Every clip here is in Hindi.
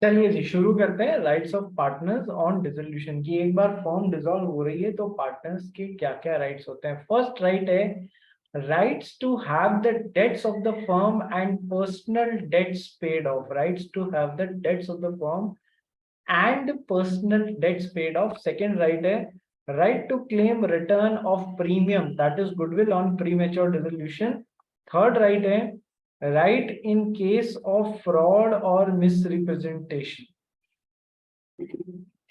चलिए जी शुरू करते हैं। Rights of partners on dissolution की। एक बार फर्म डिसॉल्व हो रही है तो पार्टनर्स के क्या क्या राइट्स होते हैं। फर्स्ट राइट है rights to have the debts of the firm and personal debts paid off. Rights to have the debts of the firm and personal debts paid off. Second right है right to claim return of premium that is goodwill on premature dissolution. Third right है right in case of fraud और मिसरिप्रेजेंटेशन।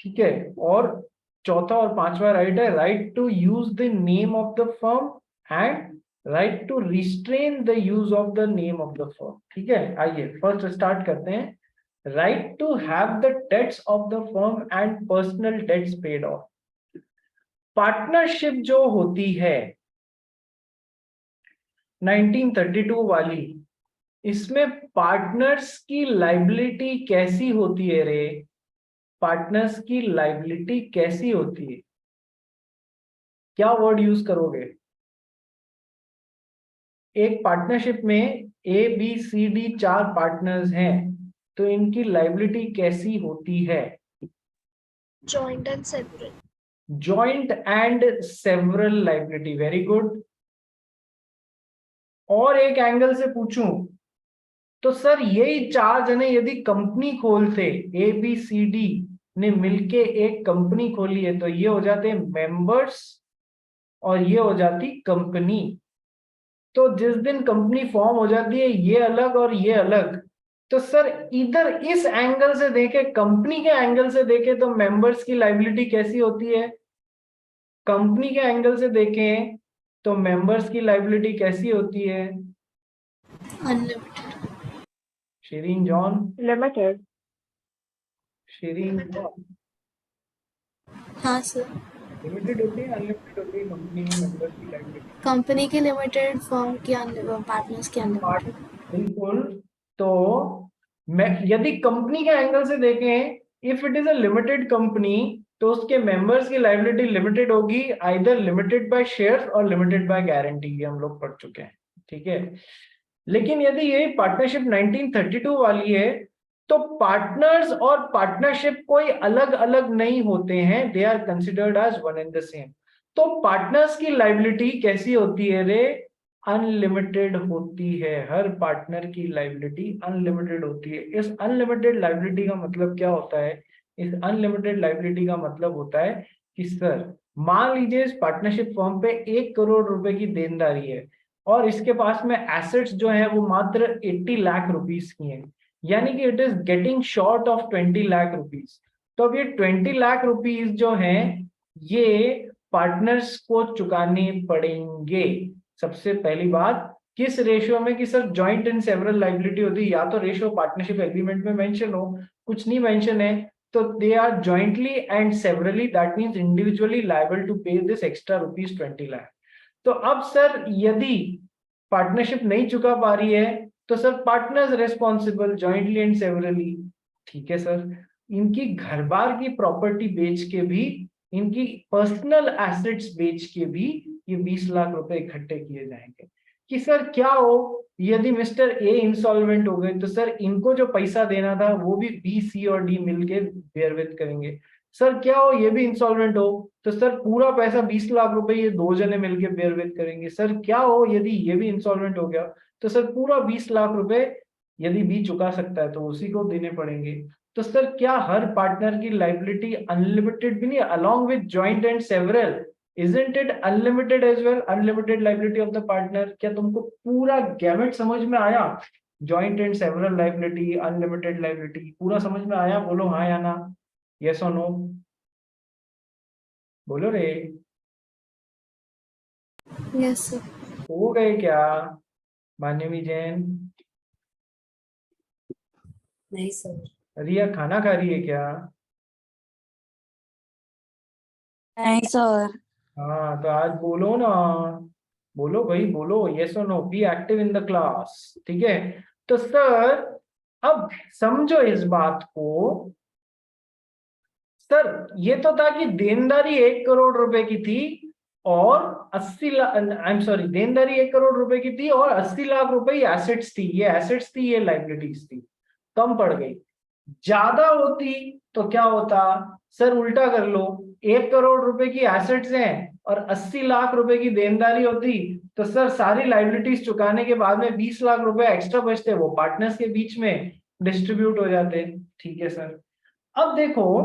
ठीक है। और चौथा और पांचवा राइट है right to use the name of the firm and right to restrain the use of the name of the firm. ठीक है, आइए फर्स्ट स्टार्ट करते हैं। Right to have the debts of the firm and personal debts paid off. Partnership जो होती है 1932 वाली, इसमें पार्टनर्स की लाइबिलिटी कैसी होती है रे? पार्टनर्स की लाइबिलिटी कैसी होती है? क्या वर्ड यूज करोगे? एक पार्टनरशिप में ए बी सी डी चार पार्टनर्स हैं, तो इनकी लाइबिलिटी कैसी होती है? Joint and several. Joint and several liability, very good. और एक एंगल से पूछूं तो सर यही चार जने यदि कंपनी खोलते, ए बी सी डी ने मिलके एक कंपनी खोली है, तो ये हो जाते मेंबर्स और ये हो जाती कंपनी। तो जिस दिन कंपनी फॉर्म हो जाती है ये अलग और ये अलग, तो सर इधर इस एंगल से देखे, कंपनी के एंगल से देखे तो मेंबर्स की लाइबिलिटी कैसी होती है? कंपनी के एंगल से देखें तो मेंबर्स की लाइबिलिटी कैसी होती है? Unlimited. Shirin John. Limited. Shirin John. हाँ सर। लिमिटेड होती है अनलिमिटेड होती है कंपनी में मेंबर्स की लाइबिलिटी? कंपनी की लिमिटेड, फर्म की पार्टनर्स की अनलिमिटेड। बिल्कुल। तो मैं यदि कंपनी के एंगल से देखें, if it is a limited company, तो उसके मेंबर्स की लाइबिलिटी लिमिटेड होगी, आइदर लिमिटेड बाय शेयर्स और लिमिटेड बाय गारंटी, ये हम लोग पढ़ चुके हैं। ठीक है। लेकिन यदि ये पार्टनरशिप 1932 वाली है, तो पार्टनर्स और पार्टनरशिप कोई अलग अलग नहीं होते हैं, they are considered as one and the same. तो पार्टनर्स की लाइबिलिटी कैसी होती है रे? अनलिमिटेड होती है। हर पार्टनर की लाइबिलिटी अनलिमिटेड होती है। इस अनलिमिटेड लाइबिलिटी का मतलब क्या होता है? इस अनलिमिटेड लाइबिलिटी का मतलब होता है कि सर मान लीजिए इस पार्टनरशिप फर्म पे 1 करोड़ रुपए की देनदारी है और इसके पास में एसेट्स जो है वो मात्र 80 लाख रुपीस की हैं, यानी कि it is getting short of 20 lakh rupees. तो अब ये 20 लाख रुपीस जो हैं ये पार्टनर्स को चुकाने पड़ेंगे। सबसे पहली बात, किस रेशियो में? कि sir joint and several liability होती है, या तो रेशियो पार्टनरशिप एग्रीमेंट में मेंशन हो, कुछ नहीं मेंशन है, तो they are jointly and severally, that means individually liable to pay this extra rupees 20 lakh. तो अब सर यदि पार्टनरशिप नहीं चुका पा रही है, तो sir partners responsible jointly and severally. ठीक है सर। इनकी घर बार की प्रॉपर्टी बेच के भी, इनकी पर्सनल एसेट्स बेच के भी ये 20 लाख रुपए इकट्ठे किए जाएंगे। कि सर क्या हो यदि मिस्टर ए इंसॉल्वेंट हो गए, तो सर इनको जो पैसा देना था वो भी बी सी और डी मिलके बेयर विद करेंगे। सर क्या हो ये भी इंसॉल्वेंट हो, तो सर पूरा पैसा 20 लाख रुपए ये दो जने मिलके बेयर विद करेंगे। सर क्या हो यदि ये भी इंसॉल्वेंट हो गया, तो सर पूरा 20 लाख रुपए यदि बी चुका सकता है तो उसी को देने पड़ेंगे। तो सर क्या हर पार्टनर की लाइबिलिटी अनलिमिटेड भी नहीं? Along with joint and several, isn't it unlimited as well? Unlimited liability of the partner। क्या तुमको पूरा गैमेट समझ में आया? Joint and several liability, unlimited liability, पूरा समझ में आया? बोलो हाँ या ना, यस और नो, बोलो रे। Yes sir. हो गए क्या मान्यवी जैन? नहीं सर। रिया खाना खा रही है क्या? नहीं सर। हाँ तो आज बोलो ना, बोलो भाई बोलो, यस और no, be active in the class. ठीक है। तो सर अब समझो इस बात को। सर ये तो था कि देनदारी 1 करोड़ रुपए की थी और 80 लाख, आई एम सॉरी, देनदारी 1 करोड़ रुपए की थी और 80 लाख रुपए एसेट्स थी, ये एसेट्स थी, ये लाइबिलिटीज थी, कम पड़ गई। ज्यादा होती तो क्या होता सर, उल्टा कर लो, 1 करोड़ रुपए की एसेट्स हैं और 80 लाख रुपए की देनदारी होती, तो सर सारी लाइबिलिटीज चुकाने के बाद में 20 लाख रुपए एक्स्ट्रा बचते, वो पार्टनर्स के बीच में डिस्ट्रीब्यूट हो जाते। ठीक है सर। अब देखो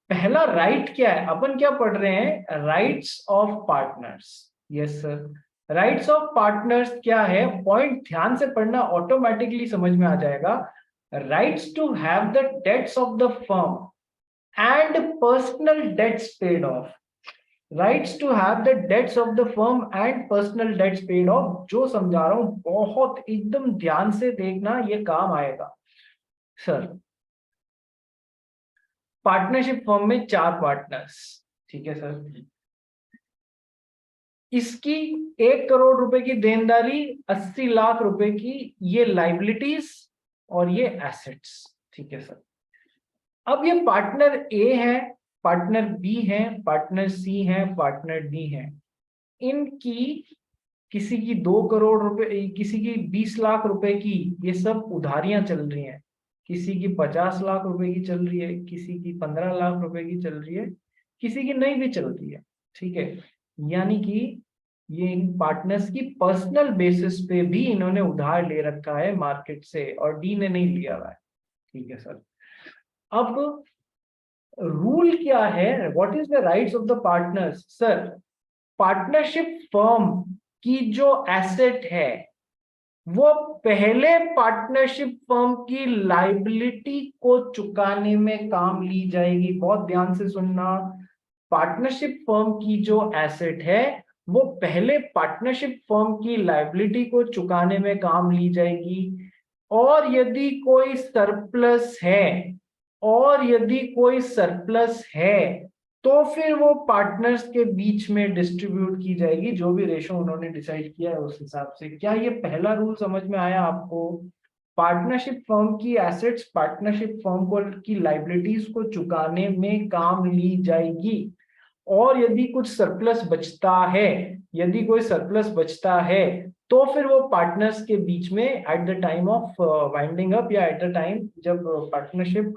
पहला राइट क्या है, अपन क्या पढ़ रहे हैं, rights of partners. Yes sir, rights of partners क्या है, पॉइंट ध्यान से पढ़ना, ऑटोमेटिकली समझ में आ जाएगा। Rights to have the debts of the firm and personal debts paid off. Rights to have the debts of the firm and personal debts paid off. जो समझा रहा हूं बहुत एकदम ध्यान से देखना, ये काम आएगा सर। पार्टनरशिप फर्म में 4 पार्टनर्स, ठीक है सर। इसकी 1 करोड़ रुपए की देनदारी, 80 लाख रुपए की ये लाइबिलिटीज और ये एसेट्स। ठीक है सर। अब ये पार्टनर ए है, पार्टनर बी है, पार्टनर सी है, पार्टनर डी है। इनकी किसी की 2 करोड़ रुपए, किसी की 20 लाख रुपए की, ये सब उधारियां चल रही हैं। किसी की 50 लाख रुपए की चल रही है, किसी की 15 लाख रुपए की चल रही है, किसी की नहीं भी चल रही है। ठीक है, यानी कि ये इन पार्टनर्स की पर्सनल बेसिस पे भी इन्होंने उधार ले रखा है मार्केट से, और डी ने नहीं लिया हुआ है। ठीक है सर। अब रूल क्या है, what is the rights of the partners sir. Partnership firm की जो एसेट है वो पहले पार्टनरशिप फर्म की लाइबिलिटी को चुकाने में काम ली जाएगी। बहुत ध्यान से सुनना, पार्टनरशिप फर्म की जो एसेट है वो पहले पार्टनरशिप फर्म की लाइबिलिटी को चुकाने में काम ली जाएगी, और यदि कोई सरप्लस है, और यदि कोई सरप्लस है तो फिर वो पार्टनर्स के बीच में डिस्ट्रीब्यूट की जाएगी, जो भी रेशो उन्होंने डिसाइड किया है उस हिसाब से। क्या ये पहला रूल समझ में आया आपको? पार्टनरशिप फर्म की एसेट्स पार्टनरशिप फर्म को की लाइबिलिटीज को चुकाने में काम ली जाएगी, और यदि कुछ सरप्लस बचता है, यदि कोई सरप्लस बचता है तो फिर वो पार्टनर्स के बीच में at the time of winding up, या एट द टाइम जब पार्टनरशिप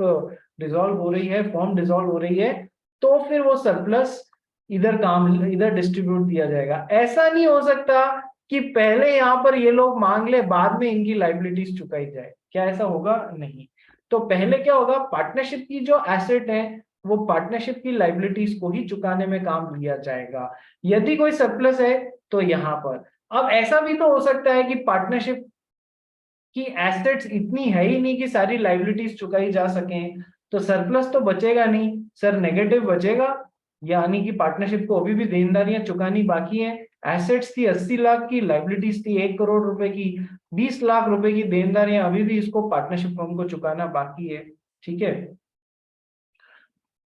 डिसॉल्व हो रही है, फॉर्म डिसॉल्व हो रही है, तो फिर वो सरप्लस इधर डिस्ट्रीब्यूट दिया जाएगा। ऐसा नहीं हो सकता कि पहले यहाँ पर ये लोग मांग ले, बाद में इनकी लाइबिलिटीज चुकाई जाए। क्या ऐसा होगा? नहीं। तो पहले क्या होगा, पार्टनरशिप की जो एसेट है वो पार्टनरशिप की लाइबिलिटीज को ही चुकाने में काम लिया जाएगा। यदि कोई सरप्लस है तो यहाँ पर, अब ऐसा भी तो हो सकता है कि पार्टनरशिप की एसेट्स इतनी है ही नहीं कि सारी लाइबिलिटीज चुकाई जा सकें, तो सरप्लस तो बचेगा नहीं सर, नेगेटिव बचेगा, यानी कि पार्टनरशिप को अभी भी देनदारियां चुकानी बाकी हैं। एसेट्स थी 80 लाख की, लाइबिलिटीज थी 1 करोड़ रुपए की, 20 लाख रुपए की देनदारियां अभी भी इसको पार्टनरशिप फर्म को चुकाना बाकी है। ठीक है।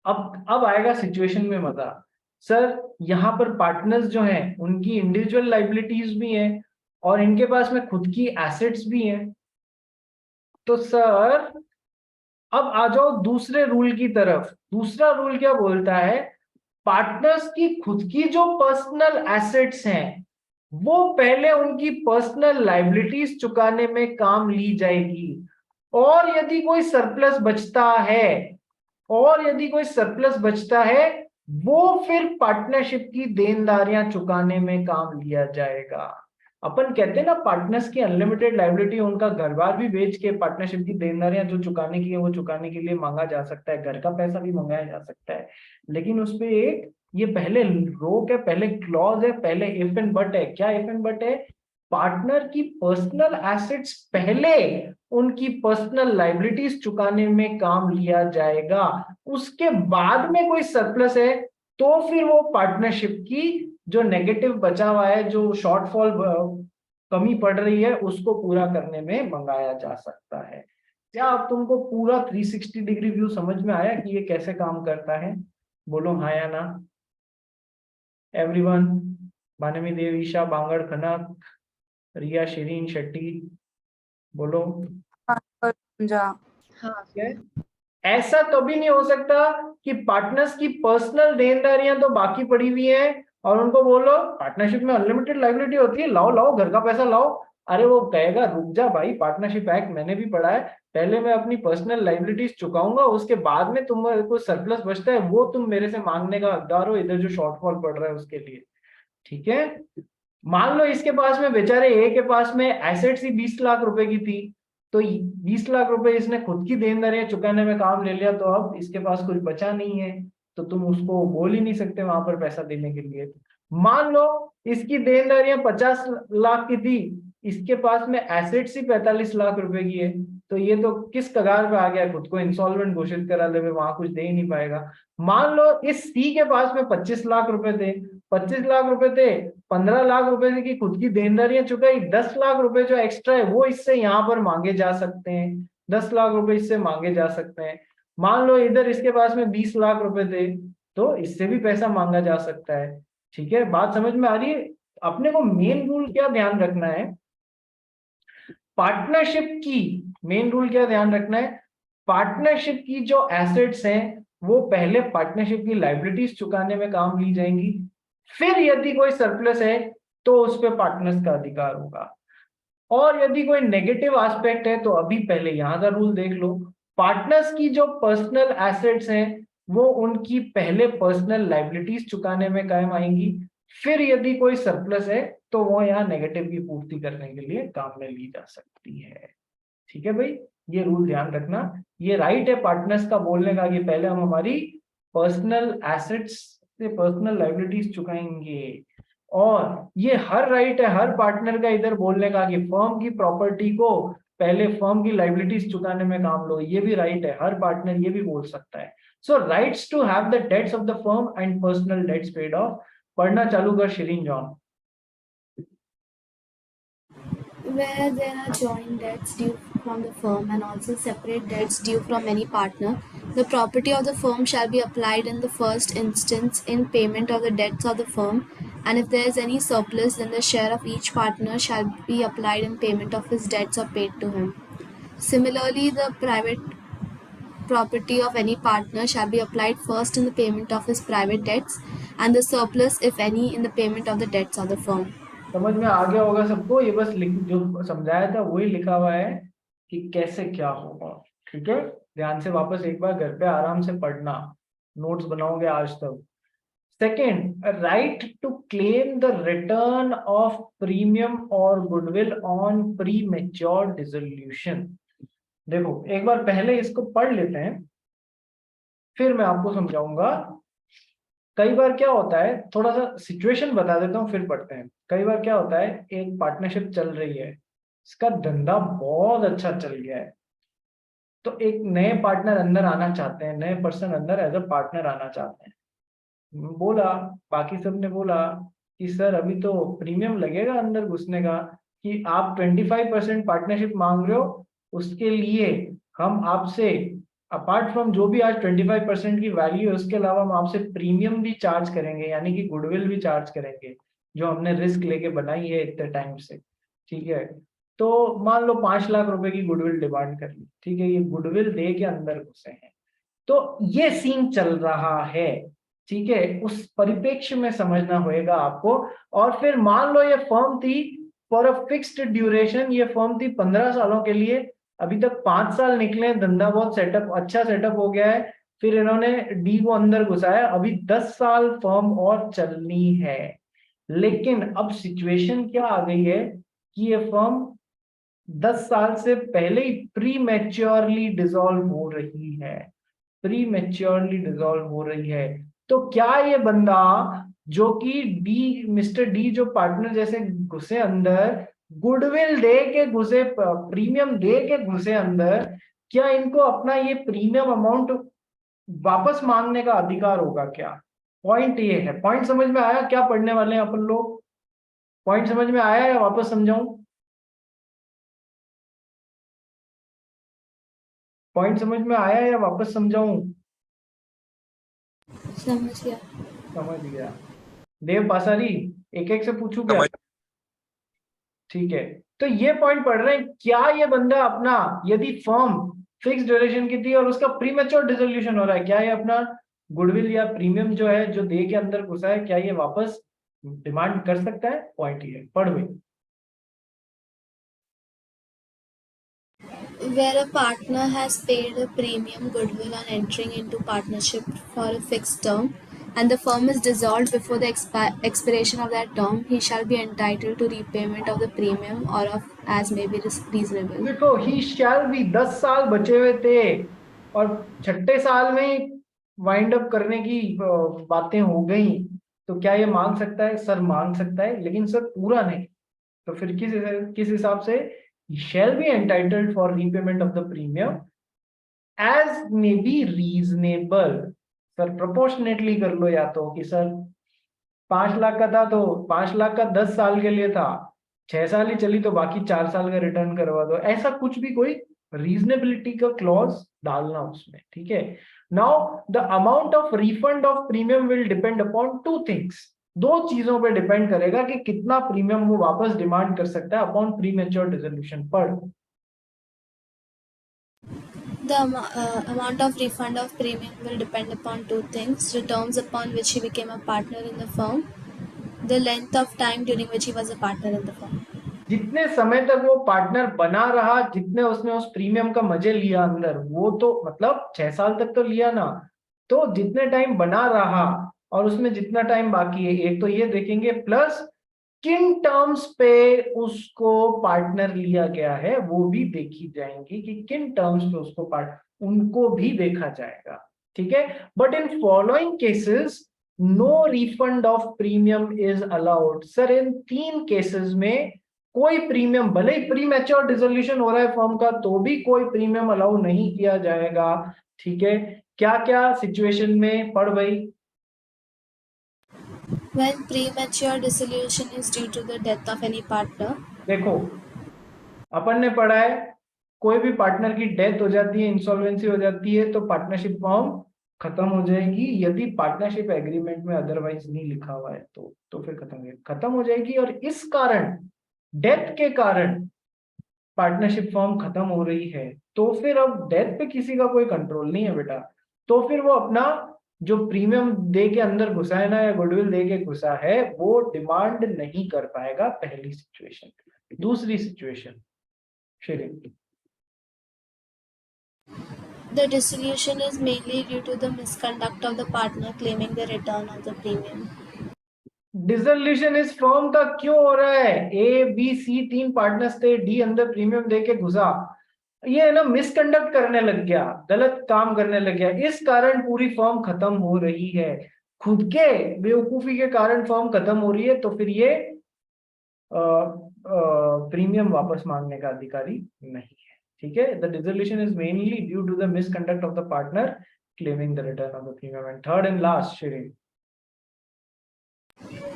अब आएगा सिचुएशन में मजा सर। यहाँ पर पार्टनर्स जो हैं उनकी इंडिविजुअल लाइबिलिटीज भी हैं और इनके पास में खुद की एसेट्स भी हैं। तो सर अब आ जाओ दूसरे रूल की तरफ। दूसरा रूल क्या बोलता है, पार्टनर्स की खुद की जो पर्सनल एसेट्स हैं वो पहले उनकी पर्सनल लाइबिलिटीज चुकाने में काम ली जाएगी, और यदि कोई सरप्लस बचता है, और यदि कोई सरप्लस बचता है वो फिर पार्टनरशिप की देनदारियां चुकाने में काम लिया जाएगा। अपन कहते हैं ना पार्टनर्स की अनलिमिटेड लाइबिलिटी, उनका घर बार भी बेच के पार्टनरशिप की देनदारियां जो चुकाने की है वो चुकाने के लिए मांगा जा सकता है, घर का पैसा भी मंगाया जा सकता है। लेकिन उस पे एक ये पहले रोक है, पहले क्लॉज है, पहले इफ एंड बट है। क्या इफ एंड बट है? पार्टनर की पर्सनल एसेट्स पहले उनकी पर्सनल लाइबिलिटीज चुकाने में काम लिया जाएगा, उसके बाद में कोई सरप्लस है तो फिर वो पार्टनरशिप की जो नेगेटिव बचा हुआ है, जो शॉर्टफॉल कमी पड़ रही है, उसको पूरा करने में मंगाया जा सकता है। क्या अब तुमको पूरा 360 डिग्री व्यू समझ में आया कि ये कैसे काम करता है? बोलो हाँ या ना एवरीवन। भानवी देव, ईशा बांगड़ खनक, रिया शिरीन शेट्टी, बोलो समझा। हाँ है। ऐसा कभी नहीं हो सकता कि पार्टनर्स की पर्सनल देनदारियां तो बाकी पड़ी हुई हैं और उनको बोलो पार्टनरशिप में अनलिमिटेड लाइबिलिटी होती है, लाओ लाओ घर का पैसा लाओ, अरे वो कहेगा रुक जा भाई, पार्टनरशिप एक्ट मैंने भी पढ़ा है, पहले मैं अपनी पर्सनल लाइबिलिटीज चुकाऊंगा, उसके बाद में तुम्हारे को सरप्लस बचता है वो तुम मेरे से मांगने का हकदार हो, इधर जो शॉर्टफॉल पड़ रहा है उसके लिए। ठीक है, मान लो इसके पास में, बेचारे ए के पास में एसेट्स ही 20 लाख रुपए की थी, तो 20 लाख रुपए इसने खुद की देनदारियां चुकाने में काम ले लिया, तो अब इसके पास कुछ बचा नहीं है, तो तुम उसको बोल ही नहीं सकते वहां पर पैसा देने के लिए। मान लो इसकी देनदारियां 50 लाख की थी, इसके पास में एसेट्स ही 45 लाख रुपए की है, तो ये तो किस कगार पे आ गया, खुद को इंसॉल्वेंट घोषित करा ले, वहां कुछ दे ही नहीं पाएगा। मान लो इस सी के पास में 25 लाख रुपए थे, 25 लाख रुपए थे, 15 लाख रुपए की खुद की देनदारियां चुकाई, 10 लाख रुपए जो एक्स्ट्रा है वो इससे यहाँ पर मांगे जा सकते हैं, 10 लाख रुपए इससे मांगे जा सकते हैं। मान लो इधर इसके पास में 20 लाख रुपए थे, तो इससे भी पैसा मांगा जा सकता है। ठीक है, बात समझ में आ रही है? अपने को मेन रूल क्या ध्यान रखना है, पार्टनरशिप की मेन रूल क्या ध्यान रखना है, पार्टनरशिप की जो एसेट्स हैं वो पहले पार्टनरशिप की लाइबिलिटीज चुकाने में काम ली जाएंगी, फिर यदि कोई सरप्लस है तो उस पर पार्टनर्स का अधिकार होगा। और यदि कोई नेगेटिव एस्पेक्ट है तो अभी पहले यहां का रूल देख लो, पार्टनर्स की जो पर्सनल एसेट्स हैं वो उनकी पहले पर्सनल लाइबिलिटीज चुकाने में काम आएंगी, फिर यदि कोई सरप्लस है तो वो यहाँ नेगेटिव की पूर्ति करने के लिए काम में ली जा सकती है। ठीक है भाई, ये रूल ध्यान रखना, ये राइट है पार्टनर्स का बोलने का कि पहले हम हमारी पर्सनल एसेट्स से पर्सनल लाइबिलिटीज चुकाएंगे, और ये हर राइट है हर पार्टनर का इधर बोलने का कि फर्म की प्रॉपर्टी को पहले फर्म की लाइबिलिटीज चुकाने में काम लो, ये भी राइट है, हर पार्टनर ये भी बोल सकता है। So rights to have the debts of the firm and personal debts paid off. पढ़ना चालू कर Shirin John. Where there are joint debts due from the firm and also separate debts due from any partner, the property of the firm shall be applied in the first instance in payment of the debts of the firm, and if there is any surplus, then the share of each partner shall be applied in payment of his debts or paid to him. Similarly, the private property of any partner shall be applied first in the payment of his private debts, and the surplus, if any, in the payment of the debts of the firm. समझ में आ गया होगा सबको, ये बस जो समझाया था वही लिखा हुआ है कि कैसे क्या होगा। ठीक है, ध्यान से वापस एक बार घर पे आराम से पढ़ना, नोट्स बनाओगे आज तक। Second, right to claim the return of premium और goodwill on premature dissolution. देखो एक बार पहले इसको पढ़ लेते हैं, फिर मैं आपको समझाऊंगा। कई बार क्या होता है, थोड़ा सा सिचुएशन बता देता हूँ फिर पढ़ते हैं। कई बार क्या होता है, एक पार्टनरशिप चल रही है, इसका धंधा बहुत अच्छा चल गया है, तो एक नए पार्टनर अंदर आना चाहते हैं, नए पर्सन अंदर एज अ पार्टनर आना चाहते हैं। बोला, बाकी सब ने बोला कि सर अभी तो प्रीमियम लगेगा अंदर घुसने का, कि आप 25% पार्टनरशिप मांग रहे हो, उसके लिए हम आपसे अपार्ट फ्रॉम जो भी आज 25% की वैल्यू है उसके अलावा हम आपसे प्रीमियम भी चार्ज करेंगे, यानी कि गुडविल भी चार्ज करेंगे जो हमने रिस्क लेके बनाई है इतने टाइम से। ठीक है, तो मान लो 5 लाख रुपए की गुडविल डिमांड कर ली। ठीक है, ये गुडविल दे के अंदर घुसे हैं, तो ये सीन चल रहा है। ठीक है, उस परिप्रेक्ष्य में समझना होगा आपको। और फिर मान लो ये फर्म थी फॉर अ फिक्स्ड ड्यूरेशन, ये फर्म थी 15 सालों के लिए, अभी तक 5 साल निकले, धंधा बहुत सेटअप अच्छा सेटअप हो गया है, फिर इन्होंने डी को अंदर घुसाया, अभी 10 साल फर्म और चलनी है। लेकिन अब सिचुएशन क्या आ गई है कि ये फर्म 10 साल से पहले ही प्री मैच्योरली डिसॉल्व हो रही है, प्री मैच्योरली डिसॉल्व हो रही है। तो क्या ये बंदा जो कि डी, मिस्टर डी जो पार्टनर जैसे घुसे अंदर, गुडविल दे के घुसे, प्रीमियम दे के घुसे अंदर, क्या इनको अपना ये प्रीमियम अमाउंट वापस मांगने का अधिकार होगा क्या? पॉइंट ये है। पॉइंट समझ में आया क्या पढ़ने वाले हैं अपन लोग? पॉइंट समझ में आया या वापस समझाऊं? पॉइंट समझ में आया या वापस समझाऊं? समझ गया। समझ गया। देव पासारी, एक एक से पूछू क्या? ठीक है, तो ये पॉइंट पढ़ रहे हैं, क्या ये बंदा अपना, यदि फर्म फिक्स ड्यूरेशन की थी और उसका प्रीमेच्योर डिसोल्यूशन हो रहा है, क्या ये अपना गुडविल या प्रीमियम जो है जो दे के अंदर घुसा है, क्या ये वापस डिमांड कर सकता है? पॉइंट ये पढ़ भाई। Where a partner has paid a premium goodwill on entering into partnership for a fixed term and the firm is dissolved before the expiration of that term, he shall be entitled to repayment of the premium or of as may be reasonable. देखो ही शैल भी 10 साल बचे हुए थे और छठे साल में ही वाइंड अप करने की बातें हो गई, तो क्या ये मांग सकता है? सर मांग सकता है, लेकिन सर पूरा नहीं। तो फिर किस हिसाब से? Shall be entitled for repayment of the premium as may be reasonable. Sir proportionately कर लो, या तो कि सर 5 लाख का था तो 5 लाख का 10 साल के लिए था, 6 साल ही चली तो बाकी 4 साल का रिटर्न करवा दो, ऐसा कुछ भी कोई रीजनेबिलिटी का क्लॉज डालना उसमें, ठीक है। Now the amount of refund of premium will depend upon two things. दो चीजों पे डिपेंड करेगा कि कितना प्रीमियम वो वापस डिमांड कर सकता है अपॉन प्रीमेच्योर डिसोल्यूशन पर। The amount of refund of premium will depend upon two things: the terms upon which he became a partner in the firm, the length of time during which he was a partner in the firm. जितने समय तक वो पार्टनर बना रहा, जितने उसने उस प्रीमियम का मजे लिया अंदर, वो तो मतलब 6 साल तक तो लिया ना, तो जितने टाइम बना रहा और उसमें जितना टाइम बाकी है, एक तो ये देखेंगे, प्लस किन टर्म्स पे उसको पार्टनर लिया गया है वो भी देखी जाएंगी कि किन टर्म्स पे उसको उनको भी देखा जाएगा, ठीक है। But in following cases no refund of premium is allowed. Sir in 3 cases में कोई प्रीमियम, भले ही प्री मैच्योर डिसोल्यूशन हो रहा है फर्म का, तो भी कोई प्रीमियम अलाउ नहीं किया जाएगा, ठीक है। क्या क्या सिचुएशन में? पढ़ भाई। When premature dissolution is due to the death of any partner. देखो अपन ने पढ़ा है, कोई भी पार्टनर की डेथ हो जाती है, इंसॉल्वेंसी हो जाती है, तो पार्टनरशिप फॉर्म खत्म हो जाएगी। यदि पार्टनरशिप एग्रीमेंट में अदरवाइज नहीं लिखा हुआ है तो फिर खत्म हो जाएगी। और इस कारण, डेथ के कारण पार्टनरशिप फॉर्म खत्म हो रही है, तो फिर अब डेथ पे किसी का कोई कंट्रोल नहीं है बेटा। तो फिर वो अपना जो प्रीमियम दे के अंदर घुसा है ना, या गुडविल दे के घुसा है, वो डिमांड नहीं कर पाएगा, पहली सिचुएशन। दूसरी situation Shri, The dissolution is mainly due to the misconduct of the partner claiming the return of the premium. Dissolution इस फर्म का क्यों हो रहा है? ए बी सी 3 पार्टनर्स थे, डी अंदर प्रीमियम देके घुसा, ये है ना मिसकंडक्ट करने लग गया, गलत काम करने लग गया, इस कारण पूरी फर्म खत्म हो रही है। खुद के बेवकूफी के कारण फर्म खत्म हो रही है, तो फिर ये प्रीमियम वापस मांगने का अधिकारी नहीं है, ठीक है। The dissolution is mainly due to the misconduct of the partner claiming the return of the premium. And third and last श्री,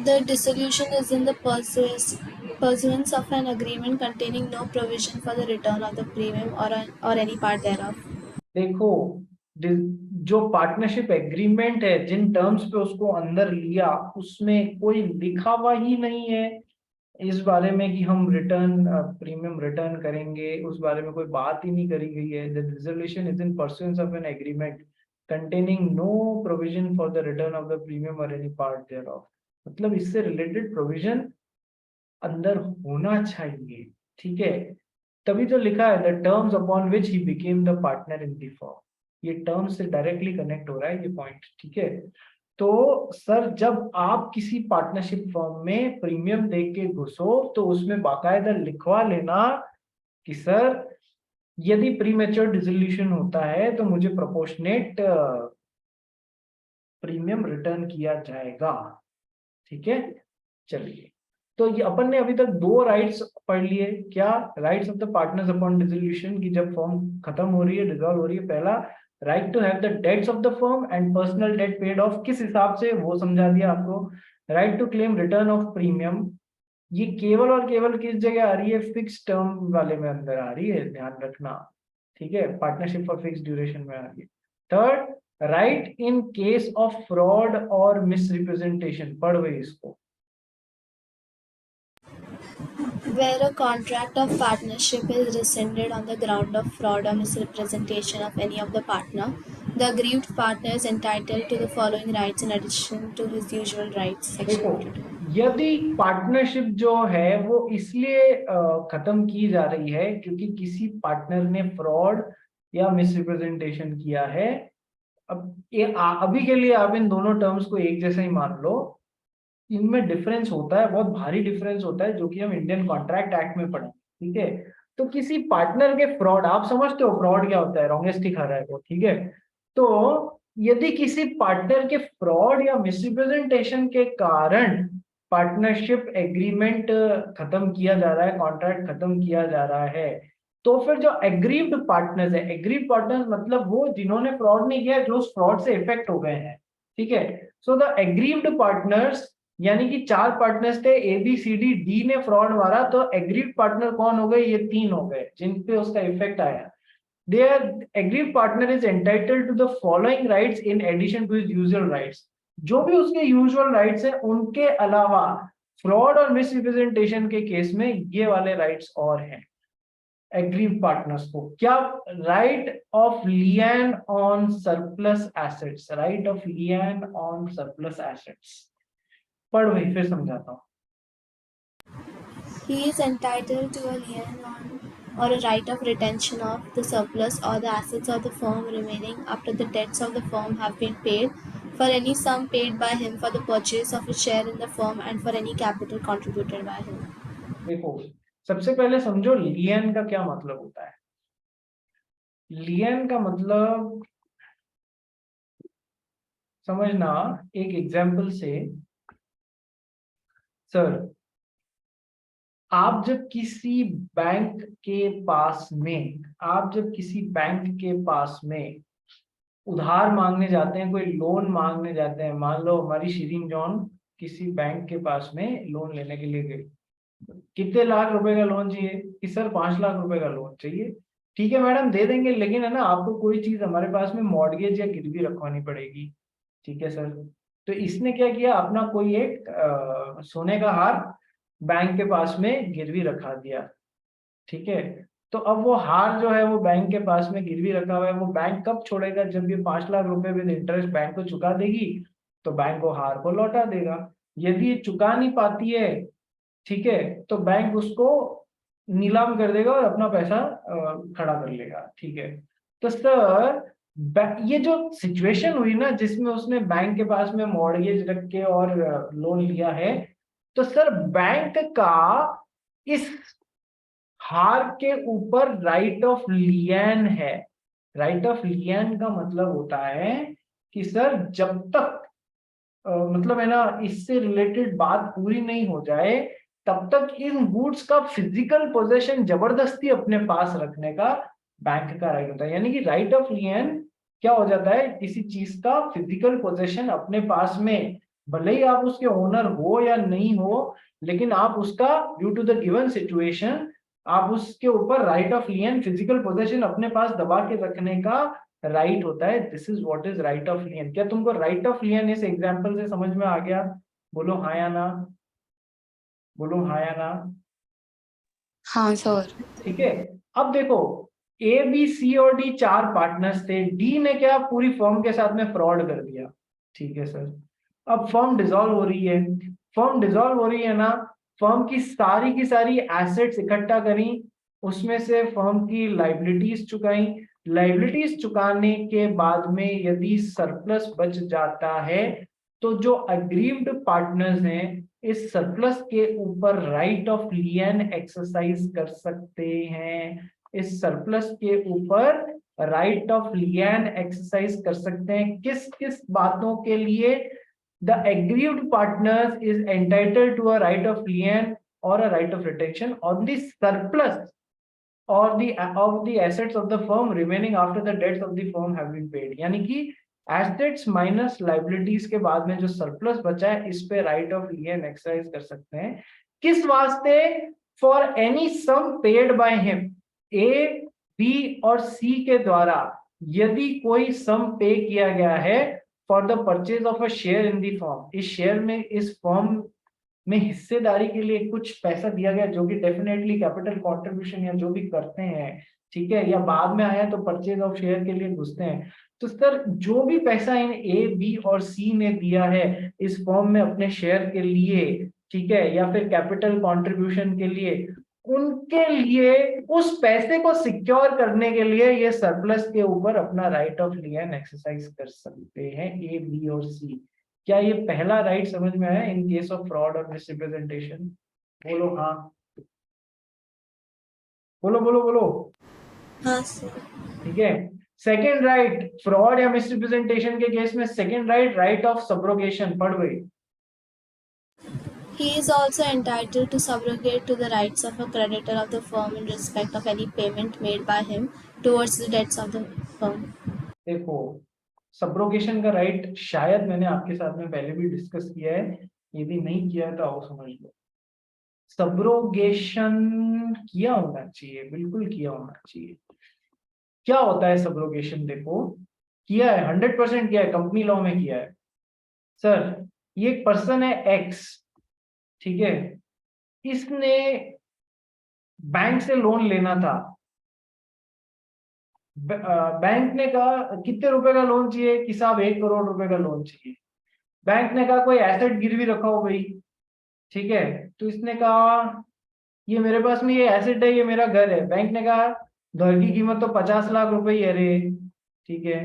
The dissolution is in the pursuance of an agreement containing no provision for the return of the premium or any part thereof. देखो जो पार्टनरशिप एग्रीमेंट है, जिन टर्म्स पे उसको अंदर लिया, उसमें कोई लिखा हुआ ही नहीं है इस बारे में कि हम प्रीमियम रिटर्न करेंगे, उस बारे में कोई बात ही नहीं करी गई है। The dissolution is in pursuance of an agreement containing no provision for the return of the premium और एनी पार्ट देयरऑफ। मतलब इससे रिलेटेड प्रोविजन अंदर होना चाहिए, ठीक है। तभी तो लिखा है the terms upon which he became the partner in the firm, ये टर्म्स से डायरेक्टली कनेक्ट हो रहा है ये पॉइंट, ठीक है। तो सर जब आप किसी पार्टनरशिप फर्म में प्रीमियम दे के घुसो, तो उसमें बाकायदा लिखवा लेना कि सर यदि प्रीमेच्योर डिसोल्यूशन होता है तो मुझे प्रोपोर्शनेट प्रीमियम रिटर्न किया जाएगा, ठीक है। चलिए, तो ये अपन ने अभी तक 2 राइट्स पढ़ लिए। क्या? Rights of the partners upon dissolution, की जब फर्म खत्म हो रही है, डिसॉल्व हो रही है। पहला, right to have the debts of the firm and personal debt paid off, किस हिसाब से वो समझा दिया आपको। Right to claim return of premium, ये केवल और केवल किस जगह आ रही है? फिक्स टर्म वाले में अंदर आ रही है, ध्यान रखना, ठीक है। पार्टनरशिप फॉर फिक्स ड्यूरेशन में आ रही है। Third, right in case of fraud और मिसरिप्रेजेंटेशन, पढ़ गई इसको। Where a contract of partnership is rescinded on the ground of fraud or misrepresentation of any of the partner, the aggrieved partner is entitled to the following rights in addition to his usual rights. देखो, यदि पार्टनरशिप जो है वो इसलिए खत्म की जा रही है क्योंकि किसी पार्टनर ने फ्रॉड या मिसरिप्रेजेंटेशन किया है। अब अभी के लिए आप इन दोनों टर्म्स को एक जैसा ही मान लो, इनमें डिफरेंस होता है, बहुत भारी डिफरेंस होता है, जो कि हम इंडियन कॉन्ट्रैक्ट एक्ट में पढ़े, ठीक है। तो किसी पार्टनर के फ्रॉड, आप समझते हो फ्रॉड क्या होता है, रोंगेस्टी खा रहा है वो, ठीक है। तो यदि किसी पार्टनर के फ्रॉड या मिसरिप्रेजेंटेशन के कारण पार्टनरशिप एग्रीमेंट खत्म किया जा रहा है, कॉन्ट्रैक्ट खत्म किया जा रहा है, तो फिर जो एग्रीव्ड पार्टनर्स है, एग्रीव्ड पार्टनर्स मतलब वो जिन्होंने फ्रॉड नहीं किया, जो उस फ्रॉड से इफेक्ट हो गए हैं, ठीक है। सो द एग्रीव्ड पार्टनर्स, यानी कि 4 पार्टनर्स थे, A B C D, D ने फ्रॉड मारा, तो एग्रीव्ड पार्टनर कौन हो गए, ये 3 हो गए जिन पे उसका इफेक्ट आया। Their aggrieved partner is entitled to the following rights in addition to his usual rights. जो भी उसके यूजुअल राइट्स हैं उनके अलावा फ्रॉड और मिसरिप्रेजेंटेशन के केस में ये वाले राइट्स और हैं एग्रीव्ड पार्टनर्स को। क्या? Right of lien on surplus assets, right of lien on surplus assets. पढ़ भाई, फिर समझाता हूँ। He is entitled to a lien on or a right of retention of the surplus or the assets of the firm remaining after the debts of the firm have been paid, for any sum paid by him for the purchase of a share in the firm and for any capital contributed by him. देखो, सबसे पहले समझो लियन का क्या मतलब होता है। लियन का मतलब समझना एक एग्जाम्पल से। सर, आप जब किसी बैंक के पास में उधार मांगने जाते हैं, कोई लोन मांगने जाते हैं, मान लो हमारी शिरीन जॉन किसी बैंक के पास में लोन लेने के लिए गई, कितने लाख रुपए का लोन चाहिए कि सर 5 लाख रुपए का लोन चाहिए, ठीक है मैडम दे देंगे, लेकिन है ना आपको कोई चीज हमारे पास में मॉर्गेज या गिरवी रखवानी पड़ेगी, ठीक है सर। तो इसने क्या किया, अपना कोई एक सोने का हार बैंक के पास में गिरवी रखा दिया, ठीक है। तो अब वो हार जो है वो बैंक के पास में गिरवी रखा हुआ है, वो बैंक कब छोड़ेगा, जब ये 5 लाख रुपए विद इंटरेस्ट बैंक को चुका देगी तो बैंक को हार को लौटा देगा। यदि ये चुका नहीं पाती है, ठीक है, तो बैंक उसको नीलाम कर देगा और अपना पैसा खड़ा कर लेगा, ठीक है। तो सर ये जो सिचुएशन हुई ना जिसमें उसने बैंक के पास में मॉर्गेज रख के और लोन लिया है, तो सर बैंक का इस हार के ऊपर राइट ऑफ लियन है। राइट ऑफ लियन का मतलब होता है कि सर जब तक मतलब है ना इससे रिलेटेड बात पूरी नहीं हो जाए तब तक इन गुड्स का फिजिकल पोजेशन जबरदस्ती अपने पास रखने का बैंक का राइट होता है। यानी कि राइट ऑफ लियन क्या हो जाता है, किसी चीज का फिजिकल पोजेशन अपने पास में, भले ही आप उसके ओनर हो या नहीं हो, लेकिन आप उसका due to the given situation आप उसके ऊपर right of lien, physical possession अपने पास दबा के रखने का राइट होता है। This is what is right of lien. क्या तुमको राइट ऑफ लियन इस एग्जांपल से समझ में आ गया? बोलो हाँ या ना, बोलो हाँ या ना। हाँ सर। ठीक है, अब देखो ए बी सी और डी 4 पार्टनर्स थे, डी ने क्या पूरी फर्म के साथ में फ्रॉड कर दिया, ठीक है सर। अब फर्म डिसॉल्व हो रही है, फर्म डिसॉल्व हो रही है ना, फर्म की सारी एसेट्स इकट्ठा करी, उसमें से फर्म की लाइबिलिटीज चुकाई, लाइबिलिटीज चुकाने के बाद में यदि सरप्लस बच जाता है तो जो अग्रीव्ड पार्टनर्स हैं इस सरप्लस के ऊपर राइट ऑफ लियन एक्सरसाइज कर सकते हैं। इस सरप्लस के ऊपर राइट ऑफ लियन एक्सरसाइज कर सकते हैं। किस किस बातों के लिए? The aggrieved partners is entitled to a right of lien or a right of retention on the surplus or the assets of the firm remaining after the debts of the firm have been paid। यानी कि एसेट्स माइनस लाइबिलिटीज के बाद में जो सरप्लस बचा है इस पे राइट ऑफ लियन एक्सरसाइज कर सकते हैं। किस वास्ते? For any sum paid by him, A B और सी के द्वारा यदि कोई सम पे किया गया है for the purchase of a share in the firm, इस शेयर में, इस फर्म में हिस्सेदारी के लिए कुछ पैसा दिया गया जो कि डेफिनेटली कैपिटल कंट्रीब्यूशन या जो भी करते हैं, ठीक है, या बाद में आया तो परचेज ऑफ शेयर के लिए घुसते हैं। तो सर जो भी पैसा इन ए बी और सी ने दिया है इस फर्म में अपने शेयर के लिए, ठीक है, या फिर कैपिटल कंट्रीब्यूशन के लिए, उनके लिए उस पैसे को सिक्योर करने के लिए ये सरप्लस के ऊपर अपना राइट ऑफ लियन एक्सरसाइज कर सकते हैं, ए, बी और सी। क्या ये पहला राइट समझ में आया इन केस ऑफ फ्रॉड और मिसरिप्रेजेंटेशन? बोलो हाँ, बोलो बोलो बोलो। हाँ सर। ठीक है, सेकेंड राइट फ्रॉड या मिसरिप्रेजेंटेशन के केस में second right, right of subrogation. पढ़ गई? He is also entitled to subrogate to the rights of a creditor of the firm in respect of any payment made by him towards the debts of the firm. देखो, सब्रोगेशन का राइट शायद मैंने आपके साथ में पहले भी डिस्कस किया है, यदि नहीं किया तो आओ समझ लो। सब्रोगेशन किया होना चाहिए, बिल्कुल किया होना चाहिए। क्या होता है सब्रोगेशन? देखो, किया है, 100% किया है, कंपनी लॉ में किया है। सर, ये एक पर्सन है एक्स, ठीक है, इसने बैंक से लोन लेना था। बैंक ने कहा कितने रुपए का लोन चाहिए कि साहब 1 करोड़ रुपए का लोन चाहिए। बैंक ने कहा कोई एसेट गिरवी रखा हो भाई, ठीक है, तो इसने कहा ये मेरे पास में ये एसेट है, ये मेरा घर है। बैंक ने कहा घर की कीमत तो 50 लाख रुपए ही है रे, ठीक है,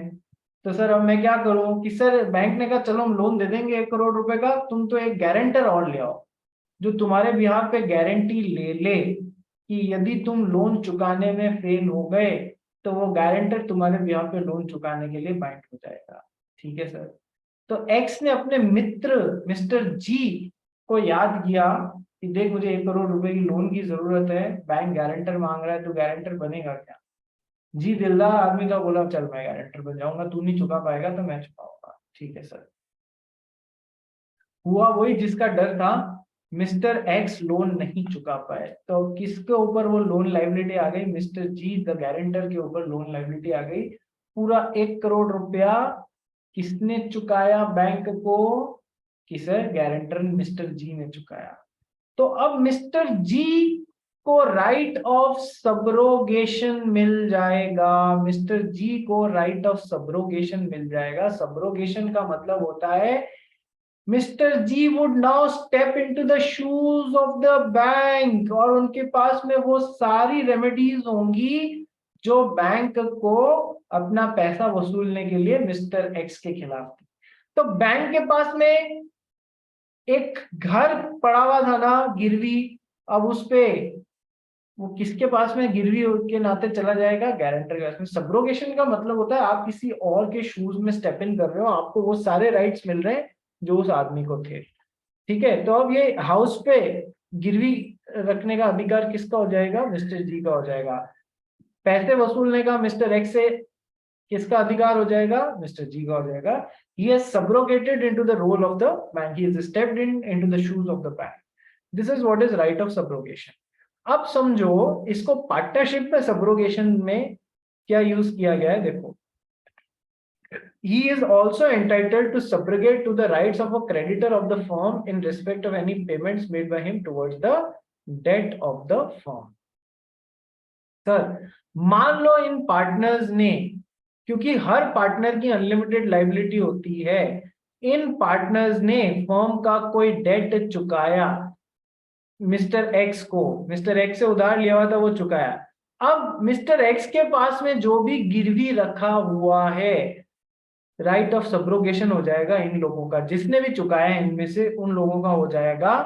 तो सर अब मैं क्या करूं कि सर बैंक ने कहा चलो हम लोन दे देंगे 1 करोड़ रुपए का, तुम तो एक गारंटर और ले आओ जो तुम्हारे बिहाफ पे गारंटी ले ले कि यदि तुम लोन चुकाने में फेल हो गए तो वो गारंटर तुम्हारे बिहाफ पे लोन चुकाने के लिए बाइंड हो जाएगा। ठीक है सर, तो एक्स ने अपने मित्र मिस्टर जी को याद किया कि देख मुझे 1 करोड़ रुपए की लोन की जरूरत है, बैंक गारंटर मांग रहा है, तो गारंटर बनेगा क्या? जी दिलदार आदमी था, बोला चल मैं गारंटर बन जाऊंगा, तू नहीं चुका पाएगा तो मैं चुकाऊंगा। ठीक है सर, हुआ वही जिसका डर था, मिस्टर एक्स लोन नहीं चुका पाए, तो किसके ऊपर वो लोन लाइबिलिटी आ गई? मिस्टर जी द गारंटर के ऊपर लोन लाइबिलिटी आ गई। पूरा 1 करोड़ रुपया किसने चुकाया बैंक को? किसे? गारंटर मिस्टर जी ने चुकाया। तो अब मिस्टर जी को राइट ऑफ सब्रोगेशन मिल जाएगा, मिस्टर जी को राइट ऑफ सब्रोगेशन मिल जाएगा। सब्रोगेशन का मतलब होता है mister G would now step into the shoes of the bank, और उनके पास में वो सारी रेमेडीज होंगी जो बैंक को अपना पैसा वसूलने के लिए मिस्टर एक्स के खिलाफ थी। तो बैंक के पास में एक घर पड़ा हुआ था ना गिरवी, अब उस पे वो किसके पास में गिरवी के नाते चला जाएगा? गारंटर के पास में। सब्रोगेशन का मतलब होता है आप किसी और के शूज में स्टेप इन कर रहे हो, आपको वो सारे राइट्स मिल रहे हैं जो उस आदमी को थे। ठीक है, तो अब ये हाउस पे गिरवी रखने का अधिकार किसका हो जाएगा? मिस्टर जी का हो जाएगा। पैसे वसूलने का मिस्टर एक्स से किसका अधिकार हो जाएगा? मिस्टर जी का हो जाएगा। He has subrogated into the role of the bank. He has stepped in into the shoes of the bank. This is what is right of subrogation. अब समझो इसको पार्टनरशिप में सब्रोगेशन में क्या यूज किया गया है, देखो। He is also entitled to subrogate to the rights of a creditor of the firm in respect of any payments made by him towards the debt of the firm. Sir, मान लो इन पार्टनर्स ने, क्योंकि हर पार्टनर की अनलिमिटेड लाइबिलिटी होती है, इन पार्टनर्स ने फर्म का कोई डेट चुकाया मिस्टर एक्स को, मिस्टर एक्स से उधार लिया हुआ था वो चुकाया। अब मिस्टर एक्स के पास में जो भी गिरवी रखा हुआ है, राइट ऑफ सब्रोगेशन हो जाएगा इन लोगों का, जिसने भी चुकाया है इनमें से उन लोगों का हो जाएगा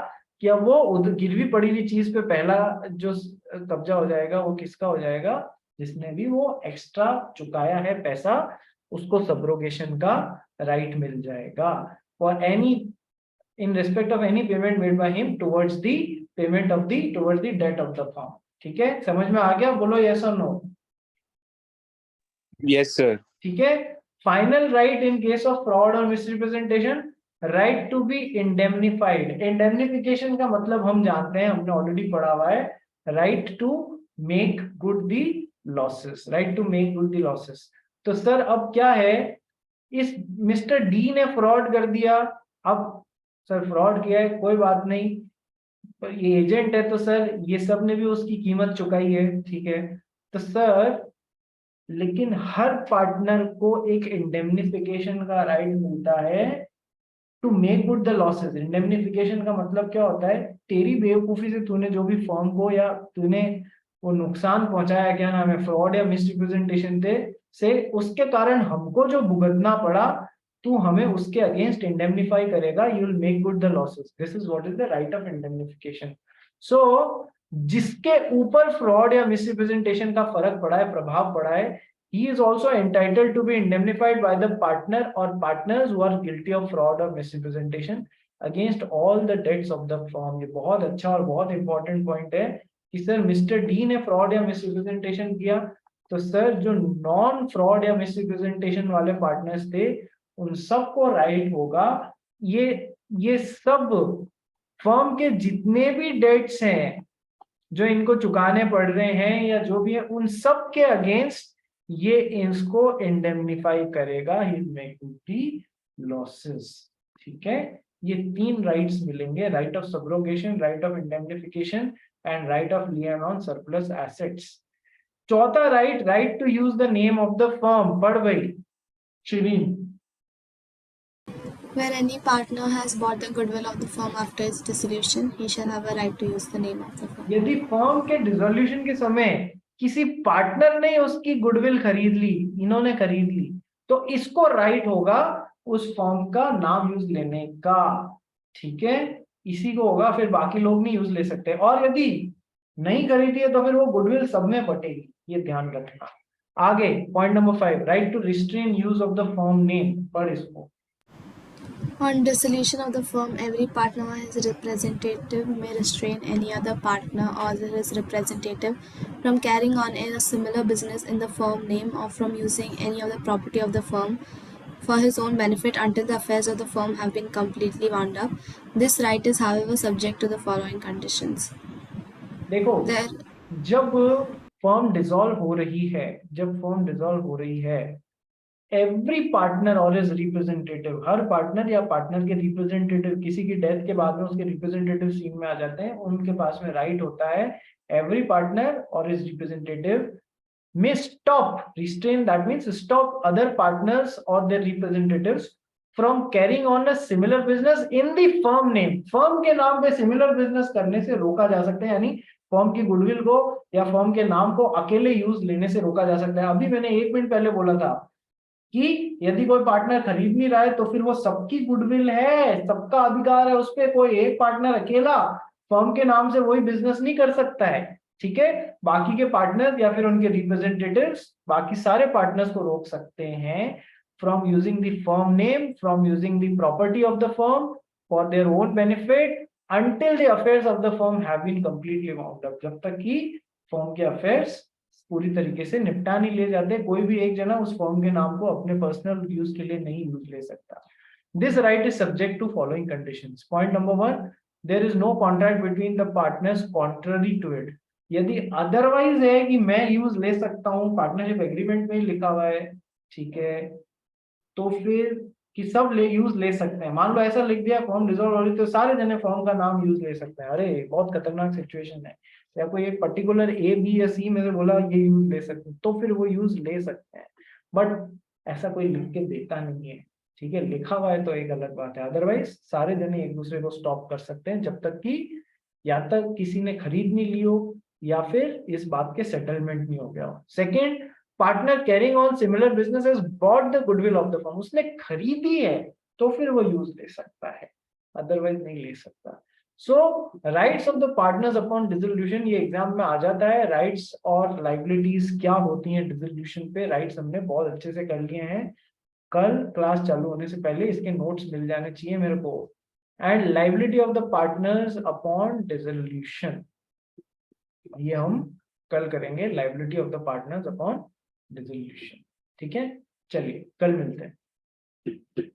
कि अब वो गिरवी पड़ी हुई चीज पे पहला जो कब्जा हो जाएगा वो किसका हो जाएगा? जिसने भी वो एक्स्ट्रा चुकाया है पैसा, उसको सब्रोगेशन का राइट मिल जाएगा for any in respect of any payment made by him towards the payment of the towards the debt of the firm. ठीक है, समझ में आ गया? बोलो यस और नो। Yes sir. ठीक है, final right in case of fraud और misrepresentation, right to be indemnified. Indemnification का मतलब हम जानते हैं, हमने ऑलरेडी पढ़ा हुआ है, right to make good the losses, right to make good the losses. तो सर अब क्या है, इस मिस्टर डी ने फ्रॉड कर दिया, अब सर फ्रॉड किया है कोई बात नहीं, पर ये एजेंट है तो सर ये सब ने भी उसकी कीमत चुकाई है, ठीक है, तो सर लेकिन हर पार्टनर को एक इंडेमनिफिकेशन का राइट मिलता है to make good the losses. Indemnification का मतलब क्या होता है, तेरी बेवकूफी से तूने जो भी फर्म को या तूने वो नुकसान पहुंचाया, क्या नाम है, फ्रॉड या मिसरिप्रेजेंटेशन से उसके कारण हमको जो भुगतना पड़ा, तू हमें उसके अगेंस्ट इंडेमनिफाई करेगा, you will make good the losses. This is what is the right of indemnification. So जिसके ऊपर फ्रॉड या मिसरिप्रेजेंटेशन का फर्क पड़ा है, प्रभाव पड़ा है, he is also entitled to be indemnified by the partner or partners who are guilty of fraud or misrepresentation against all the debts of the firm। ये बहुत अच्छा और बहुत इंपॉर्टेंट पॉइंट है कि सर मिस्टर डी ने फ्रॉड या मिसरिप्रेजेंटेशन किया, तो सर जो नॉन फ्रॉड या मिसरिप्रेजेंटेशन वाले पार्टनर्स थे उन सबको राइट होगा, ये सब फर्म के जितने भी डेट्स हैं जो इनको चुकाने पड़ रहे हैं या जो भी है, उन सब के अगेंस्ट ये इसको इंडेमनिफाई करेगा, he make good the losses. ठीक है, ये 3 राइट्स मिलेंगे, right of subrogation, right of indemnification and right of lien on surplus assets. चौथा right, right to use the name of the firm. पढ़ भाई Shirin. Where any partner has bought the goodwill of the firm after its dissolution, he shall have a right to use the name of the firm. यदि फर्म के डिसोल्यूशन के समय किसी पार्टनर ने उसकी गुडविल खरीद ली, इन्होंने खरीद ली, तो इसको राइट होगा उस फर्म का नाम यूज लेने का। ठीक है, इसी को होगा, फिर बाकी लोग नहीं यूज ले सकते। और यदि नहीं खरीदी है तो फिर वो गुडविल सब में बटेगी, ये ध्यान रखना। आगे point number 5, right to restrain use of the firm name. पढ़ इसको। On dissolution of the firm, every partner or his representative may restrain any other partner or his representative from carrying on a similar business in the firm name or from using any of the property of the firm for his own benefit until the affairs of the firm have been completely wound up. This right is, however, subject to the following conditions. देखो, जब फर्म डिसॉल्व हो रही है, एवरी पार्टनर और इज रिप्रेजेंटेटिव, हर पार्टनर या पार्टनर के रिप्रेजेंटेटिव, किसी की डेथ के बाद में उसके रिप्रेजेंटेटिव सीन में आ जाते हैं, उनके पास में राइट होता है, एवरी पार्टनर और is representative may stop, restrain that means stop other partners or their representatives from carrying on a similar business in the firm name। Firm के नाम पे सिमिलर बिजनेस करने से रोका जा सकता है, यानी फर्म की गुडविल को या फर्म के नाम को अकेले यूज लेने से रोका जा सकता है। अभी मैंने 1 मिनट पहले बोला था कि यदि कोई पार्टनर खरीद नहीं रहा है तो फिर वो सबकी गुडविल है, सबका अधिकार है उस पर, कोई एक पार्टनर अकेला फर्म के नाम से वही बिजनेस नहीं कर सकता है। ठीक है, बाकी के पार्टनर या फिर उनके रिप्रेजेंटेटिव्स बाकी सारे पार्टनर्स को रोक सकते हैं from using the firm name, from using the property of the firm for their own benefit until the affairs of the firm have been completely wound up। जब तक कि फर्म के अफेयर्स पूरी तरीके से निपटा नहीं ले जाते, कोई भी एक जना उस फर्म के नाम को अपने पर्सनल यूज के लिए नहीं यूज ले सकता। This right is subject to following conditions. Point number 1, there is no contract between the partners contrary to it. यदि अदरवाइज है कि मैं यूज ले सकता हूँ, पार्टनरशिप एग्रीमेंट में ही लिखा हुआ है, ठीक है, तो फिर कि सब यूज ले सकते हैं। मान लो ऐसा लिख दिया फॉर्म डिसॉल्व हो रही तो सारे जने फॉर्म का नाम यूज ले सकते हैं। अरे बहुत खतरनाक सिचुएशन है, या कोई एक पर्टिकुलर ए बी या सी में से बोला ये यूज ले सकते हैं तो फिर वो यूज ले सकते हैं, बट ऐसा कोई लिख के देता नहीं है। ठीक है, लिखा हुआ है तो एक अलग बात है, अदरवाइज सारे जने एक दूसरे को स्टॉप कर सकते हैं जब तक कि या तक किसी ने खरीद नहीं ली हो या फिर इस बात के सेटलमेंट नहीं हो गया हो। Second, partner carrying on similar business has bought the goodwill of the firm, उसने खरीदी है तो फिर वो यूज ले सकता है, अदरवाइज नहीं ले सकता। So rights of the partners upon dissolution, ये एग्जाम में आ जाता है, राइट्स और लाइबिलिटीज क्या होती हैं डिसोल्यूशन पे। राइट्स हमने बहुत अच्छे से कर लिए हैं, कल क्लास चालू होने से पहले इसके नोट्स मिल जाने चाहिए मेरे को। And liability of the partners upon dissolution, ये हम कल करेंगे, liability of the partners upon dissolution. ठीक है, चलिए कल मिलते हैं।